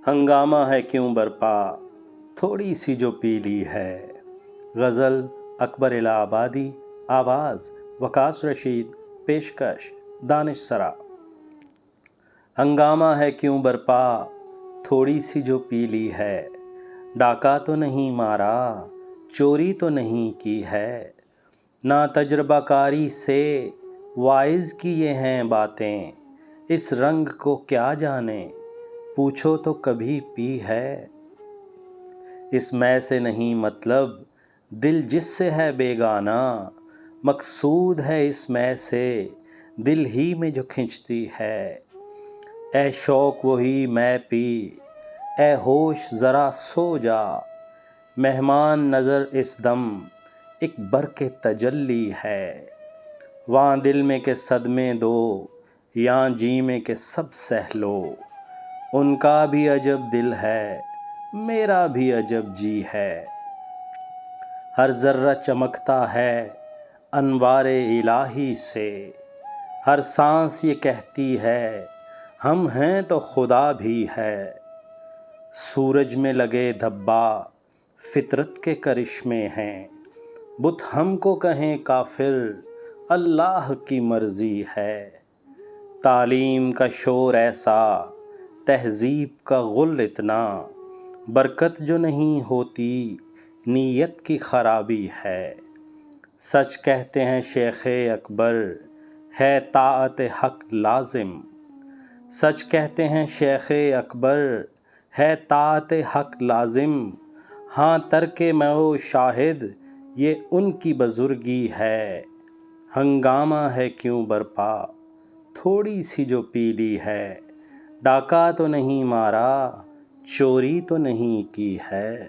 ہنگامہ ہے کیوں برپا تھوڑی سی جو پی لی ہے۔ غزل اکبر الہ آبادی، آواز وقاص رشید، پیشکش دانش سرا۔ ہنگامہ ہے کیوں برپا تھوڑی سی جو پی لی ہے، ڈاکہ تو نہیں مارا چوری تو نہیں کی ہے، نا تجربہ کاری سے واعظ کی یہ ہیں باتیں، اس رنگ کو کیا جانے پوچھو تو کبھی پی ہے۔ اس مے سے نہیں مطلب دل جس سے ہے بیگانہ، مقصود ہے اس مے سے دل ہی میں جو کھنچتی ہے۔ اے شوق وہی مے پی، اے ہوش ذرا سو جا، مہمان نظر اس دم ایک برق تجلی ہے۔ واں دل میں کے صدمے دو، یاں جی میں کے سب سہ لو، ان کا بھی عجب دل ہے میرا بھی عجب جی ہے۔ ہر ذرہ چمکتا ہے انوار الہی سے، ہر سانس یہ کہتی ہے ہم ہیں تو خدا بھی ہے۔ سورج میں لگے دھبا فطرت کے کرشمے ہیں، بت ہم کو کہیں کافر اللہ کی مرضی ہے۔ تعلیم کا شور ایسا تہذیب کا غل اتنا، برکت جو نہیں ہوتی نیت کی خرابی ہے۔ سچ کہتے ہیں شیخ اکبر ہے طاعت حق لازم، سچ کہتے ہیں شیخ اکبر ہے طاعت حق لازم، ہاں ترک مئو شاہد یہ ان کی بزرگی ہے۔ ہنگامہ ہے کیوں برپا تھوڑی سی جو پی لی ہے، ڈاکہ تو نہیں مارا چوری تو نہیں کی ہے۔